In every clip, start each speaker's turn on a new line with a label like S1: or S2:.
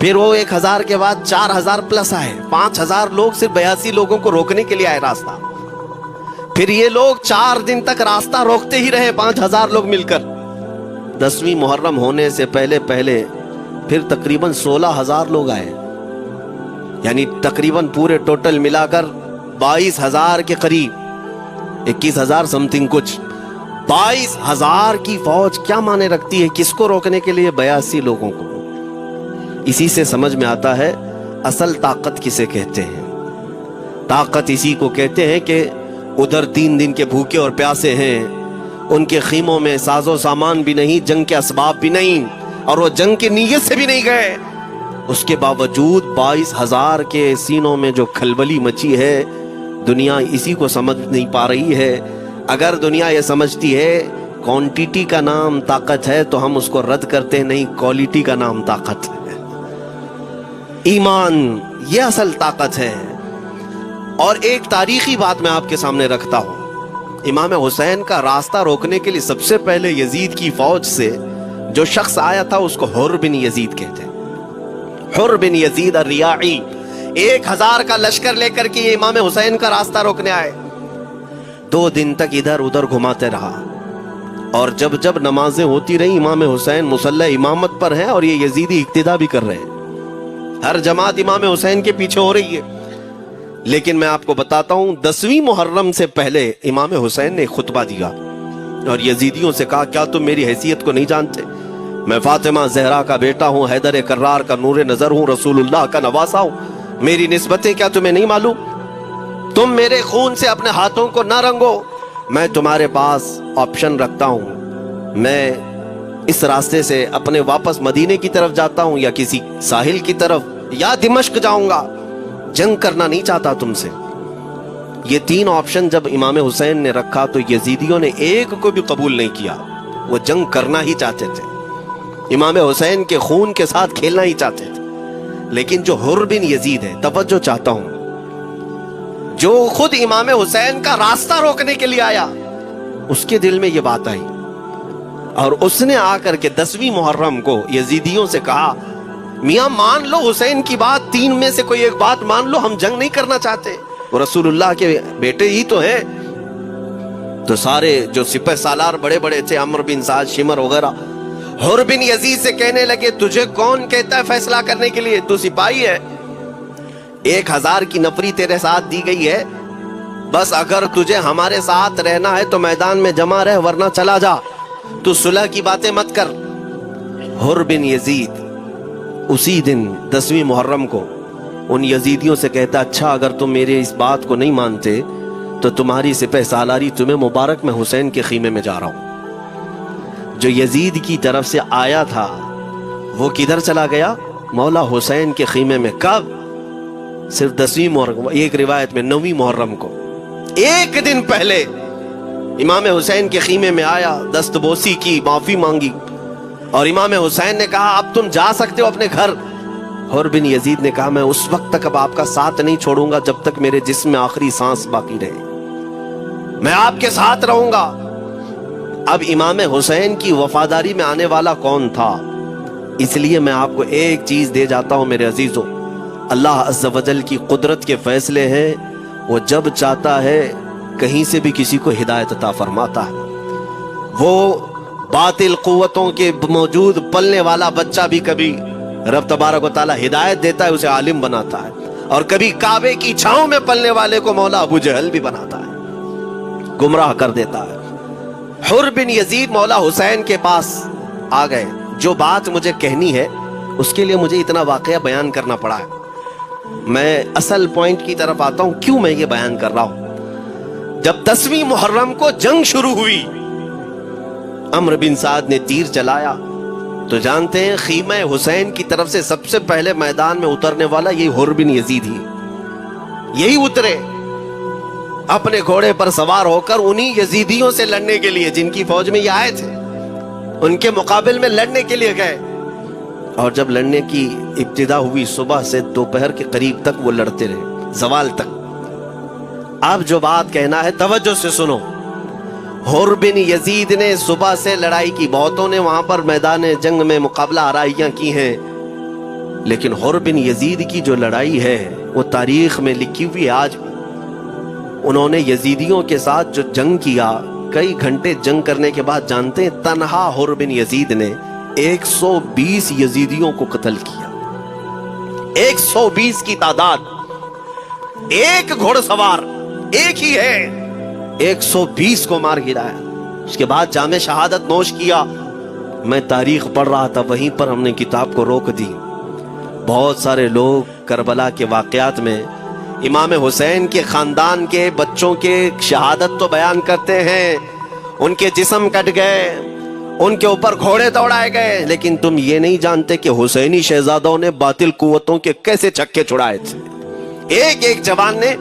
S1: پھر وہ 1000 کے بعد 4000 پلس آئے، 5000 لوگ صرف 82 لوگوں کو روکنے کے لیے آئے راستہ. پھر یہ لوگ 4 دن تک راستہ روکتے ہی رہے، 5000 لوگ مل کر. 10ویں محرم ہونے سے پہلے پھر تقریباً 16000 لوگ آئے، یعنی تقریباً پورے ٹوٹل ملا کر 22000 کے قریب، 21000 سم تھنگ کچھ. 22000 کی فوج کیا معنی رکھتی ہے؟ کس کو روکنے کے لیے؟ 82 لوگوں کو. اسی سے سمجھ میں آتا ہے اصل طاقت کسے کہتے ہیں. طاقت اسی کو کہتے ہیں کہ ادھر 3 دن کے بھوکے اور پیاسے ہیں، ان کے خیموں میں ساز و سامان بھی نہیں، جنگ کے اسباب بھی نہیں، اور وہ جنگ کی نیت سے بھی نہیں گئے. اس کے باوجود 22000 کے سینوں میں جو کھلبلی مچی ہے، دنیا اسی کو سمجھ نہیں پا رہی ہے. اگر دنیا یہ سمجھتی ہے کوانٹیٹی کا نام طاقت ہے تو ہم اس کو رد کرتے نہیں، کوالٹی کا نام طاقت ہے. ایمان یہ اصل طاقت ہے. اور ایک تاریخی بات میں آپ کے سامنے رکھتا ہوں. امام حسین کا راستہ روکنے کے لیے سب سے پہلے یزید کی فوج سے جو شخص آیا تھا اس کو حر بن یزید کہتے ہیں. حر بن یزید الریاعی 1000 کا لشکر لے کر کے یہ امام حسین کا راستہ روکنے آئے. 2 دن تک ادھر ادھر گھماتے رہا، اور جب نمازیں ہوتی رہی امام حسین مصلی امامت پر ہیں اور یہ یزیدی اقتدا بھی کر رہے ہیں. ہر جماعت امام حسین کے پیچھے ہو رہی ہے. لیکن میں آپ کو بتاتا ہوں 10ویں محرم سے پہلے امام حسین نے خطبہ دیا اور یزیدیوں سے کہا کیا تم میری حیثیت کو نہیں جانتے؟ میں فاطمہ زہرا کا بیٹا ہوں، حیدر کرار کا نور نظر ہوں، رسول اللہ کا نواسا ہوں. میری نسبتیں کیا تمہیں نہیں معلوم؟ تم میرے خون سے اپنے ہاتھوں کو نہ رنگو. میں تمہارے پاس آپشن رکھتا ہوں، میں اس راستے سے اپنے واپس مدینے کی طرف جاتا ہوں، یا کسی ساحل کی طرف، یا دمشق جاؤں گا. جنگ کرنا نہیں چاہتا تم سے. یہ 3 آپشن جب امام حسین نے رکھا تو یزیدیوں نے ایک کو بھی قبول نہیں کیا. وہ جنگ کرنا ہی چاہتے تھے، امام حسین کے خون کے ساتھ کھیلنا ہی چاہتے تھے. لیکن جو حر بن یزید ہے، توجہ چاہتا ہوں، جو خود امام حسین کا راستہ روکنے کے لیے آیا، اس کے دل میں یہ بات آئی اور اس نے آ کر کے 10ویں محرم کو یزیدیوں سے کہا میاں مان لو حسین کی بات، 3 میں سے کوئی ایک بات مان لو، ہم جنگ نہیں کرنا چاہتے، وہ رسول اللہ کے بیٹے ہی تو ہیں. تو سارے جو سپہ سالار بڑے بڑے تھے، عمرو بن سعد، شمر وغیرہ، حر بن یزید سے کہنے لگے تجھے کون کہتا ہے فیصلہ کرنے کے لیے؟ تو سپاہی ہے، 1000 کی نفری تیرے ساتھ دی گئی ہے، بس اگر تجھے ہمارے ساتھ رہنا ہے تو میدان میں جمع رہ، ورنہ چلا جا، تو صلح کی باتیں مت کر. حر بن یزید اسی دن 10ویں محرم کو ان یزیدیوں سے کہتا اچھا اگر تم میرے اس بات کو نہیں مانتے تو تمہاری سپہ سالاری تمہیں مبارک، میں حسین کے خیمے میں جا رہا ہوں. جو یزید کی طرف سے آیا تھا وہ کدھر چلا گیا؟ مولا حسین کے خیمے میں. کب؟ صرف 10ویں محرم، ایک روایت میں 9ویں محرم کو، 1 دن پہلے امام حسین کے خیمے میں آیا، دست بوسی کی، معافی مانگی، اور امام حسین نے کہا اب تم جا سکتے ہو اپنے گھر. حر بن یزید نے کہا میں اس وقت تک اب آپ کا ساتھ نہیں چھوڑوں گا جب تک میرے جسم میں آخری سانس باقی رہے، میں آپ کے ساتھ رہوں گا. اب امام حسین کی وفاداری میں آنے والا کون تھا؟ اس لیے میں آپ کو ایک چیز دے جاتا ہوں میرے عزیزوں، اللہ عز و جل کی قدرت کے فیصلے ہیں، وہ جب چاہتا ہے کہیں سے بھی کسی کو ہدایت عطا فرماتا ہے. وہ باطل قوتوں کے موجود پلنے والا بچہ بھی کبھی رب تبارک و تعالی ہدایت دیتا ہے، اسے عالم بناتا ہے، اور کبھی کعبے کی چھاؤں میں پلنے والے کو مولا ابو جہل بھی بناتا ہے، گمراہ کر دیتا ہے. حر بن یزید مولا حسین کے پاس آ گئے. جو بات مجھے کہنی ہے اس کے لیے مجھے اتنا واقعہ بیان کرنا پڑا ہے. میں اصل پوائنٹ کی طرف آتا ہوں، کیوں میں یہ بیان کر رہا ہوں. جب 10ویں محرم کو جنگ شروع ہوئی، عمرو بن سعد نے تیر چلایا، تو جانتے ہیں خیمہ حسین کی طرف سے سب سے پہلے میدان میں اترنے والا یہی حر بن یزید ہی، یہی اترے اپنے گھوڑے پر سوار ہو کر انہی یزیدیوں سے لڑنے کے لیے جن کی فوج میں یہ آئے تھے، ان کے مقابل میں لڑنے کے لیے گئے. اور جب لڑنے کی ابتدا ہوئی صبح سے دوپہر کے قریب تک وہ لڑتے رہے، زوال تک. اب جو بات کہنا ہے توجہ سے سنو. حر بن یزید نے صبح سے لڑائی کی، بہتوں نے وہاں پر میدان جنگ میں مقابلہ آرائیاں کی ہیں، لیکن حر بن یزید کی جو لڑائی ہے وہ تاریخ میں لکھی ہوئی ہے آج. انہوں نے یزیدیوں کے ساتھ جو جنگ کیا، کئی گھنٹے جنگ کرنے کے بعد جانتے ہیں تنہا حر بن یزید نے 120 یزیدیوں کو قتل کیا. 120 کی تعداد، ایک گھوڑ سوار ایک ہی ہے، 120 کو مار گرایا. اس کے بعد جام شہادت نوش کیا. میں تاریخ پڑھ رہا تھا، وہیں پر ہم نے کتاب کو روک دی. بہت سارے لوگ کربلا کے واقعات میں امام حسین کے خاندان کے بچوں کے شہادت تو بیان کرتے ہیں، ان کے جسم کٹ گئے، ان کے اوپر گھوڑے دوڑائے گئے، لیکن تم یہ نہیں جانتے کہ حسینی شہزادوں نے باطل قوتوں کے کیسے چھکے چھڑائے تھے. ایک ایک جوان نے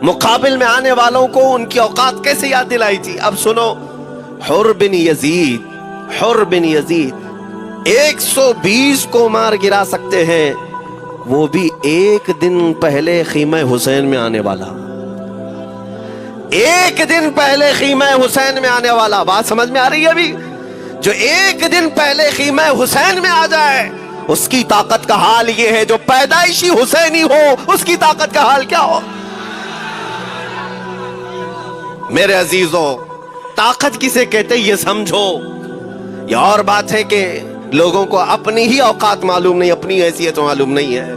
S1: مقابل میں آنے والوں کو ان کی اوقات کیسے یاد دلائی تھی. اب سنو، حر بن یزید 120 کو مار گرا سکتے ہیں، وہ بھی ایک دن پہلے خیمہ حسین میں آنے والا. ایک دن پہلے خیمہ حسین میں آنے والا. بات سمجھ میں آ رہی ہے؟ ابھی جو ایک دن پہلے خیمہ حسین میں آ جائے اس کی طاقت کا حال یہ ہے، جو پیدائشی حسینی ہو اس کی طاقت کا حال کیا ہو. میرے عزیزوں، طاقت کسے کہتے یہ سمجھو. یہ اور بات ہے کہ لوگوں کو اپنی ہی اوقات معلوم نہیں، اپنی حیثیت معلوم نہیں ہے.